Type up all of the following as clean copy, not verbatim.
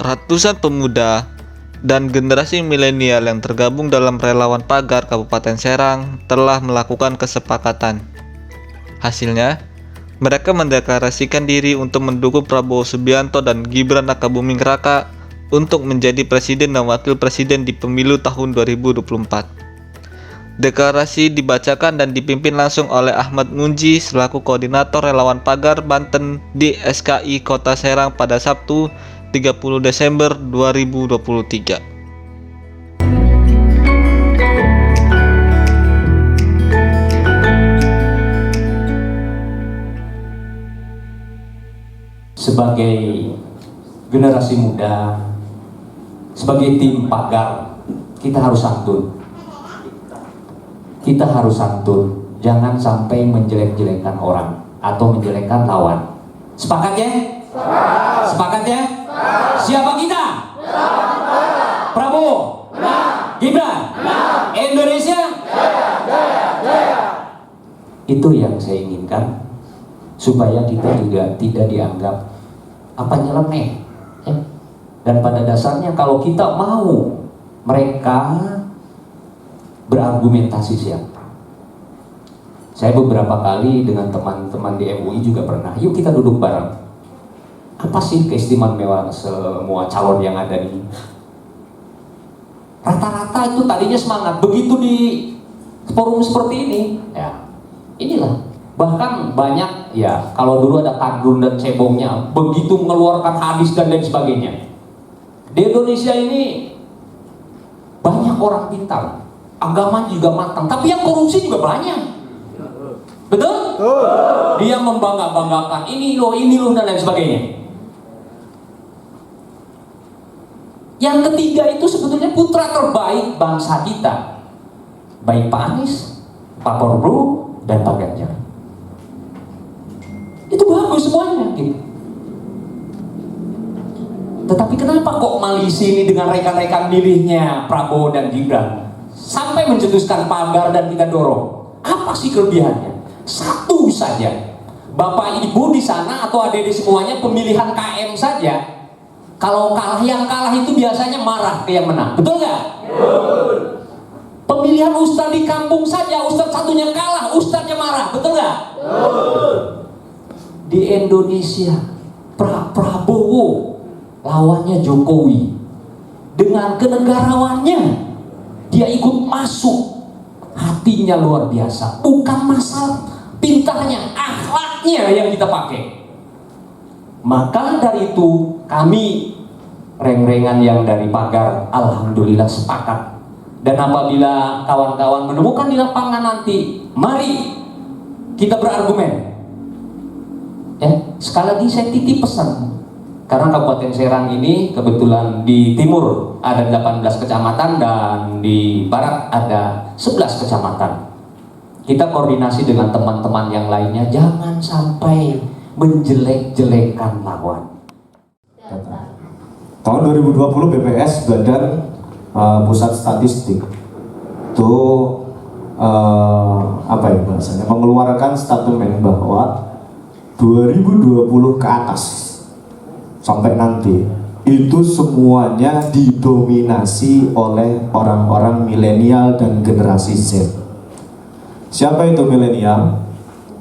Ratusan pemuda dan generasi milenial yang tergabung dalam relawan pagar Kabupaten Serang telah melakukan kesepakatan. Hasilnya, mereka mendeklarasikan diri untuk mendukung Prabowo Subianto dan Gibran Rakabuming Raka untuk menjadi presiden dan wakil presiden di pemilu tahun 2024. Deklarasi dibacakan dan dipimpin langsung oleh Ahmad Munji selaku koordinator relawan pagar Banten di SKI Kota Serang pada Sabtu 30 Desember 2023. Sebagai generasi muda, sebagai tim pagar, kita harus santun. Kita harus santun, jangan sampai menjelek-jelekan orang atau menjelekkan lawan. Sepakat ya? Sepakat ya? Siapa kita? Prabowo? Gibran? Indonesia? Itu yang saya inginkan, supaya kita juga tidak dianggap nyeleneh. Dan pada dasarnya kalau kita mau mereka berargumentasi siapa. Saya beberapa kali dengan teman-teman di MUI juga pernah, yuk kita duduk bareng. Apa sih keistimewaan semua calon yang ada ini? Rata-rata itu tadinya semangat, begitu di forum seperti ini, ya inilah. Bahkan banyak ya, kalau dulu ada kardun dan cebongnya, begitu mengeluarkan hadis dan lain sebagainya. Di Indonesia ini banyak orang pintar, agama juga matang, tapi yang korupsi juga banyak. Betul? Dia membangga-banggakan ini loh dan lain sebagainya. Yang ketiga itu sebetulnya putra terbaik bangsa kita, baik Pak Anies, Pak Prabowo, dan Pak Ganjar. Itu bagus semuanya gitu. Tetapi kenapa kok Malisi ini dengan rekan-rekan milihnya Prabowo dan Gibran sampai mencetuskan pagar dan kita dorong? Apa sih kelebihannya? Satu saja, Bapak Ibu di sana atau adik-adik semuanya pemilihan KM saja. Kalau kalah, yang kalah itu biasanya marah ke yang menang, betul nggak? Pemilihan ustadz di kampung saja, ustadz satunya kalah, ustadznya marah, betul nggak? Di Indonesia, Prabowo lawannya Jokowi, dengan kenegarawannya dia ikut masuk, hatinya luar biasa. Bukan masalah pintarnya, akhlaknya yang kita pakai. Maka dari itu kami reng-rengan yang dari pagar alhamdulillah sepakat. Dan apabila kawan-kawan menemukan di lapangan nanti, mari kita berargumen. Sekali lagi saya titip pesan, karena Kabupaten Serang ini kebetulan di timur ada 18 kecamatan dan di barat ada 11 kecamatan. Kita koordinasi dengan teman-teman yang lainnya, jangan sampai menjelek-jelekan lawan. Tahun 2020 BPS Badan Pusat Statistik itu bahasanya mengeluarkan statement bahwa 2020 ke atas sampai nanti itu semuanya didominasi oleh orang-orang milenial dan generasi Z. Siapa itu milenial?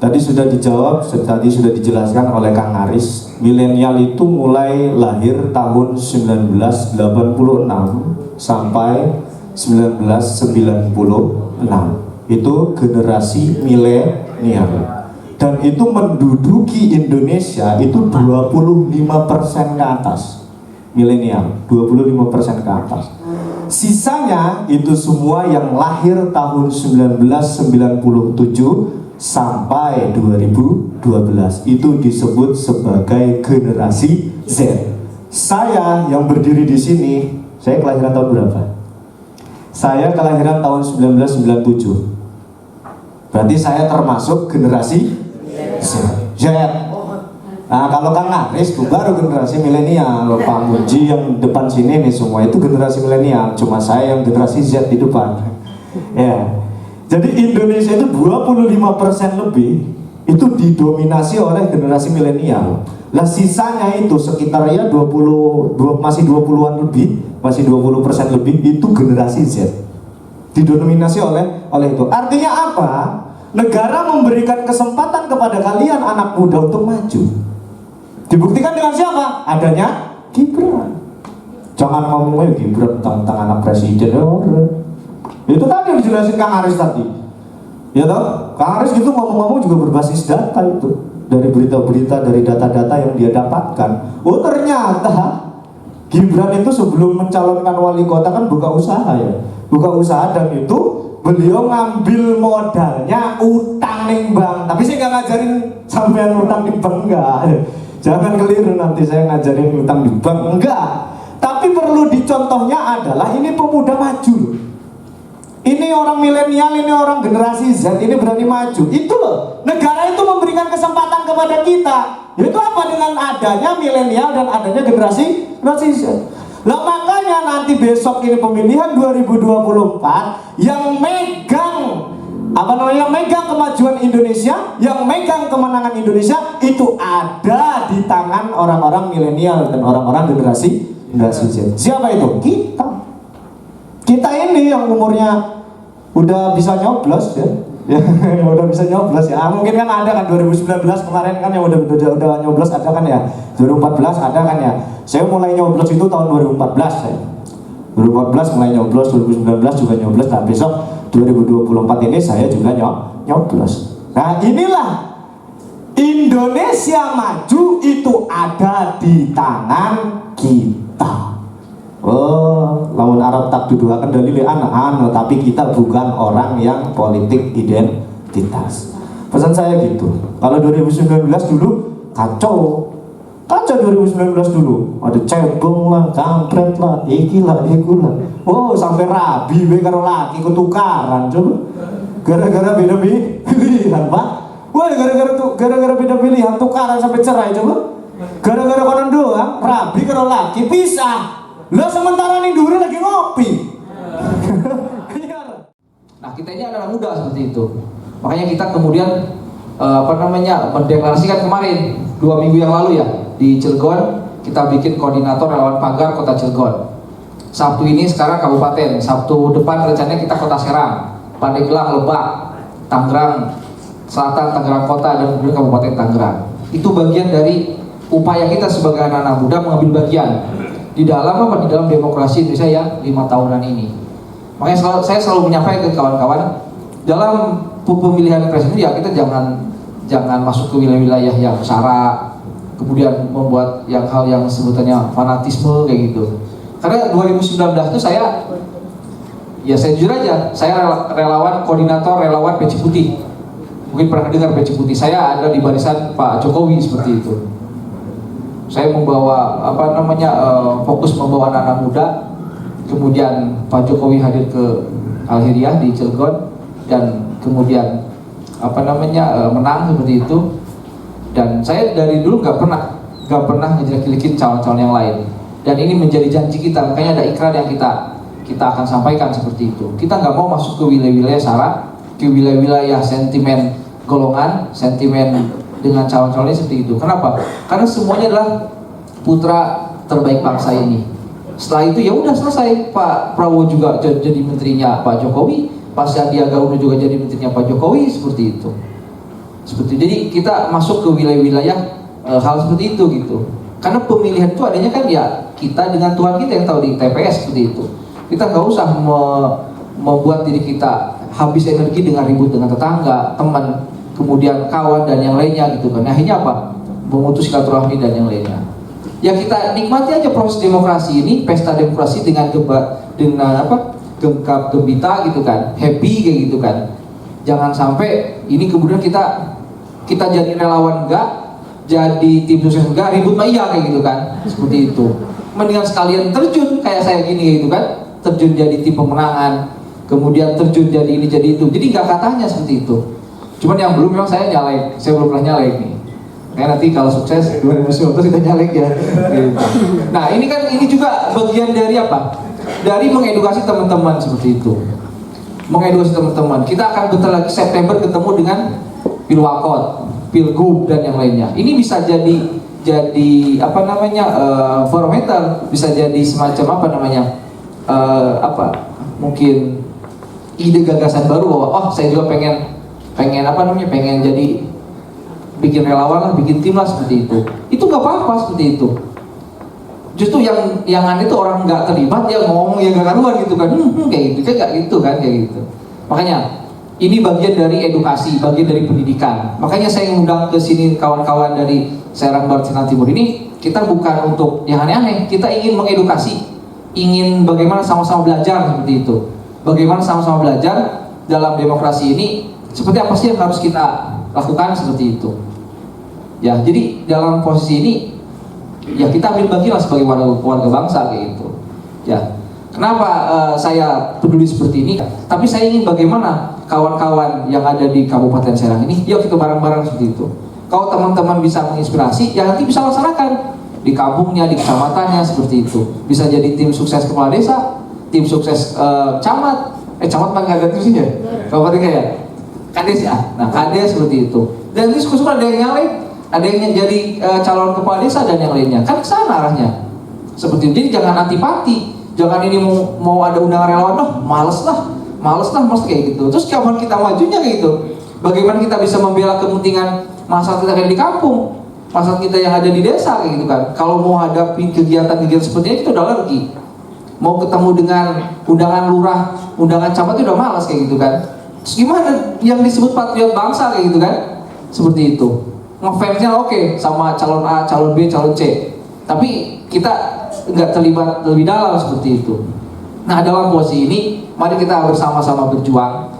Tadi sudah dijawab, tadi sudah dijelaskan oleh Kang Aris. Milenial itu mulai lahir tahun 1986 sampai 1996. Itu generasi milenial. Dan itu menduduki Indonesia itu 25% ke atas. Milenial, 25% ke atas. Sisanya itu semua yang lahir tahun 1997 sampai 2012 itu disebut sebagai generasi Z. Saya yang berdiri di sini, saya kelahiran tahun berapa? Saya kelahiran tahun 1997. Berarti saya termasuk generasi Z. Nah, kalau Kang Aris itu baru generasi milenial. Pak Muji yang depan sini nih semua itu generasi milenial. Cuma saya yang generasi Z di depan. Ya. Jadi Indonesia itu 25% lebih itu didominasi oleh generasi milenial. Lah sisanya itu sekitar ya 20-an lebih, masih 20% lebih itu generasi Z. Didominasi oleh itu. Artinya apa? Negara memberikan kesempatan kepada kalian anak muda untuk maju. Dibuktikan dengan siapa? Adanya Gibran. Jangan ngomongnya Gibran tentang anak presiden. Itu tadi yang dijelasin Kang Aris tadi. Ya toh? Kang Aris gitu ngomong-ngomong juga berbasis data itu. Dari berita-berita, dari data-data yang dia dapatkan. Oh ternyata Gibran itu sebelum mencalonkan wali kota kan buka usaha ya. Buka usaha dan itu beliau ngambil modalnya utang ning bank. Tapi saya nggak ngajarin sampean utang di bank, enggak. Jangan keliru nanti saya ngajarin utang di bank, enggak. Tapi perlu dicontohnya adalah ini pemuda maju. Ini orang milenial, ini orang generasi Z, ini berani maju. Itu loh, negara itu memberikan kesempatan kepada kita. Yaitu apa? Dengan adanya milenial dan adanya generasi Z. Lah makanya nanti besok ini pemilihan 2024 yang megang megang kemajuan Indonesia, yang megang kemenangan Indonesia itu ada di tangan orang-orang milenial dan orang-orang generasi Z. Siapa itu? Kita ini yang umurnya udah bisa nyoblos ya. Udah bisa nyoblos ya. Mungkin kan ada kan 2019 kemarin kan yang udah nyoblos ada kan ya. 2014 ada kan ya. Saya mulai nyoblos itu tahun 2014 ya. 2014 mulai nyoblos, 2019 juga nyoblos, dan besok 2024 ini saya juga nyoblos. Nah inilah Indonesia maju itu ada di tangan kita. Oh, lawan Arab tak tuduhakan dalil anak-anak, tapi kita bukan orang yang politik identitas. Pesan saya gitu. Kalau 2019 dulu kacau 2019 dulu. Ada cebong lah, kampret lah, iki lah. Oh, sampai rabi we karo laki ketukaran coba. Gara-gara beda pilihan, Pak. Wah, gara-gara beda pilihan tukaran sampai cerai coba. Gara-gara konon doang, rabi karo laki pisah. Lo sementara nih duri lagi ngopi. Nah, kita ini anak muda seperti itu. Makanya kita kemudian mendeklarasikan kemarin 2 minggu yang lalu ya di Cilegon, kita bikin koordinator relawan pagar Kota Cilegon. Sabtu ini sekarang kabupaten, Sabtu depan rencananya kita Kota Serang, Pandeglang, Lebak, Tangerang Selatan, Tangerang Kota, dan kemudian Kabupaten Tangerang. Itu bagian dari upaya kita sebagai anak-anak muda mengambil bagian di dalam demokrasi Indonesia yang 5 tahunan ini. Makanya saya selalu menyampaikan ke kawan-kawan, dalam pemilihan presiden ya kita jangan masuk ke wilayah-wilayah yang sara, kemudian membuat hal yang sebutannya fanatisme kayak gitu. Karena 2019 itu saya jujur aja, saya relawan koordinator relawan peci putih. Mungkin pernah dengar peci putih. Saya ada di barisan Pak Jokowi seperti itu. Saya membawa fokus membawa anak-anak muda. Kemudian Pak Jokowi hadir ke Al-Hiriah di Cilegon dan kemudian menang seperti itu. Dan saya dari dulu nggak pernah ngejelek-jelekin calon-calon yang lain. Dan ini menjadi janji kita, makanya ada ikrar yang kita akan sampaikan seperti itu. Kita nggak mau masuk ke wilayah-wilayah sara, ke wilayah-wilayah sentimen golongan, sentimen dengan calon-calonnya seperti itu. Kenapa? Karena semuanya adalah putra terbaik bangsa ini. Setelah itu ya udah selesai. Pak Prabowo juga jadi menterinya Pak Jokowi, Pak Sandiaga Uno juga jadi menterinya Pak Jokowi, seperti itu. Jadi kita masuk ke wilayah-wilayah hal seperti itu gitu. Karena pemilihan itu adanya kan ya kita dengan Tuhan kita yang tahu di TPS seperti itu. Kita nggak usah membuat diri kita habis energi dengan ribut dengan tetangga, teman, kemudian kawan dan yang lainnya gitu kan. Akhirnya apa? Memutus silaturahmi dan yang lainnya. Ya kita nikmati aja proses demokrasi ini, pesta demokrasi dengan gengkap gembita gitu kan, happy kayak gitu kan. Jangan sampai ini kemudian kita jadi relawan enggak, jadi tim sukses enggak, ribut mah iya kayak gitu kan, seperti itu. Mendingan sekalian terjun kayak saya gini gitu kan, terjun jadi tim pemenangan, kemudian terjun jadi ini jadi itu. Jadi nggak katanya seperti itu. Cuman yang belum memang saya nyalek, saya belum pernah nyalek nih. Kayak nanti kalau sukses 2019 kita nyalek ya. Gitu. Nah ini kan ini juga bagian dari apa? Dari mengedukasi teman-teman seperti itu. Mengedukasi teman-teman. Kita akan bentar lagi September ketemu dengan Pilwakot, Pilgub dan yang lainnya. Ini bisa jadi apa namanya barometer, bisa jadi semacam apa namanya mungkin ide gagasan baru bahwa oh saya juga pengen apa namanya pengen jadi bikin relawan lah, bikin tim lah seperti itu. Itu nggak apa-apa seperti itu. Justru yang aneh itu orang nggak terlibat ya ngomong ya gak karuan gitu kan, kayak gitu kan nggak gitu kan kayak gitu. Makanya ini bagian dari edukasi, bagian dari pendidikan. Makanya saya ngundang ke sini kawan-kawan dari Serang Barat Serang Timur ini. Kita bukan untuk yang aneh-aneh, kita ingin mengedukasi, ingin bagaimana sama-sama belajar seperti itu. Bagaimana sama-sama belajar dalam demokrasi ini, seperti apa sih yang harus kita lakukan seperti itu. Ya, jadi dalam posisi ini ya kita ambil bagian sebagai warga bangsa kayak gitu. Ya, kenapa saya peduli seperti ini? Tapi saya ingin bagaimana kawan-kawan yang ada di Kabupaten Serang ini, yuk kita bareng-bareng seperti itu. Kalau teman-teman bisa menginspirasi, ya nanti bisa laksanakan di kampungnya, di kecamatannya seperti itu. Bisa jadi tim sukses kepala desa, tim sukses camat. Camat paling agak tim sih ya. Kabupaten kayak kades ya. Nah kades seperti itu. Dan ini suka ada yang nyalek, ada yang jadi calon kepala desa dan yang lainnya. Kan kesana arahnya. Seperti itu. Jadi jangan antipati. Jangan ini mau ada undangan relawan, males lah kayak gitu. Terus kapan kita majunya kayak gitu? Bagaimana kita bisa membela kepentingan masyarakat kita yang di kampung, masyarakat kita yang ada di desa kayak gitu kan? Kalau mau hadapi kegiatan-kegiatan seperti ini kita udah alergi. Mau ketemu dengan undangan lurah, undangan camat itu udah malas kayak gitu kan? Terus gimana yang disebut patriot bangsa kayak gitu kan? Seperti itu. Ngefansnya oke sama calon A, calon B, calon C. Tapi kita nggak terlibat lebih dalam seperti itu. Nah dalam posisi ini mari kita bersama-sama berjuang.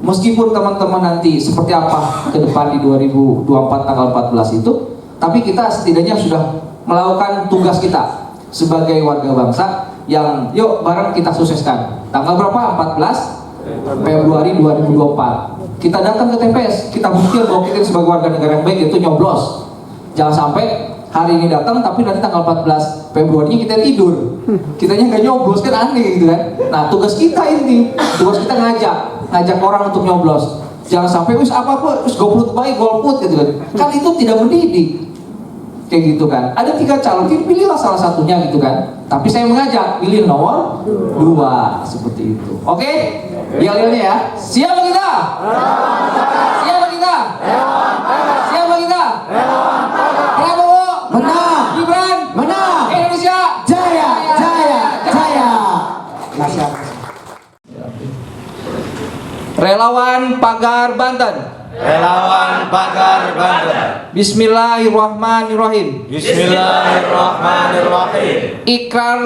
Meskipun teman-teman nanti seperti apa ke depan di 2024 tanggal 14 itu, tapi kita setidaknya sudah melakukan tugas kita sebagai warga bangsa yang yuk bareng kita sukseskan. Tanggal berapa? 14 Februari 2024. Kita datang ke TPS, kita buktikan bahwa kita sebagai warga negara yang baik itu nyoblos. Jangan sampai hari ini datang tapi nanti tanggal 14 Februari kita tidur. Kitanya nggak nyoblos kan aneh gitu kan. Nah tugas kita ini, tugas kita ngajak orang untuk nyoblos. Jangan sampai wis apa-apa wis golput baik golput gitu kan. Kan itu tidak mendidik. Kayak gitu kan. Ada 3 calon, pilihlah salah satunya gitu kan. Tapi saya mengajak pilih nomor 2 seperti itu. Oke? Yel-yelnya ya. Siapa kita? Siapa kita? Siapa kita? Prabowo Menang. Gibran Menang. Indonesia Jaya. Relawan Pagar Banten. Relawan Pagar Banten. Bismillahirrahmanirrahim. Bismillahirrahmanirrahim. Ikrar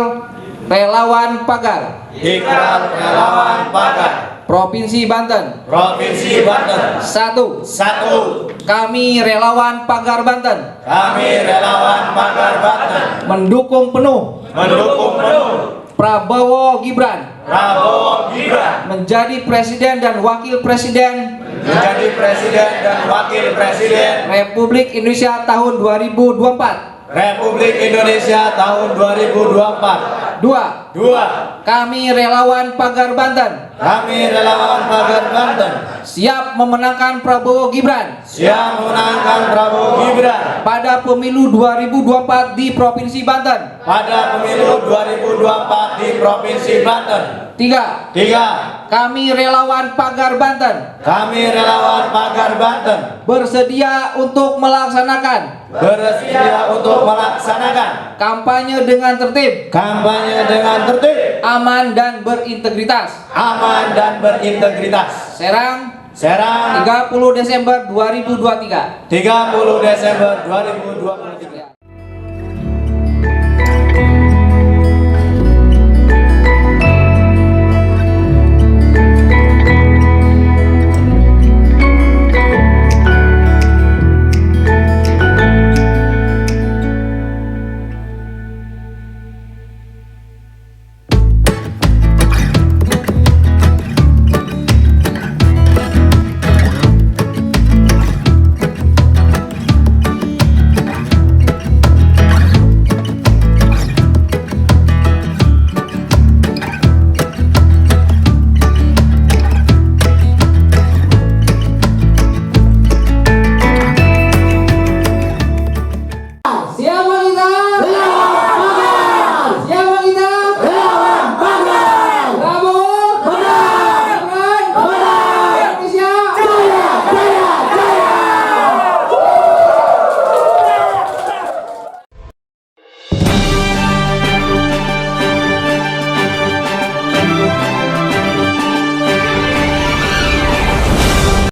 Relawan Pagar Ikrar Relawan Pagar Provinsi Banten. Provinsi Banten. 1. 1. Kami Relawan Pagar Banten Kami Relawan Pagar Banten mendukung penuh Prabowo Gibran Prabowo Gibran menjadi presiden dan wakil presiden menjadi presiden dan wakil presiden Republik Indonesia tahun 2024. Republik Indonesia tahun 2024. 2. 2. Kami Relawan Pagar Banten Kami Relawan Pagar Banten siap memenangkan Prabowo Gibran siap memenangkan Prabowo Gibran pada pemilu 2024 di Provinsi Banten. pada pemilu 2024 di Provinsi Banten. 3. 3. Kami Relawan Pagar Banten Kami Relawan Pagar Banten bersedia untuk melaksanakan bersedia untuk melaksanakan kampanye dengan tertib, kampanye dengan tertib, aman dan berintegritas. aman dan berintegritas. Serang, Serang 30 Desember 2023. 30 Desember 2023.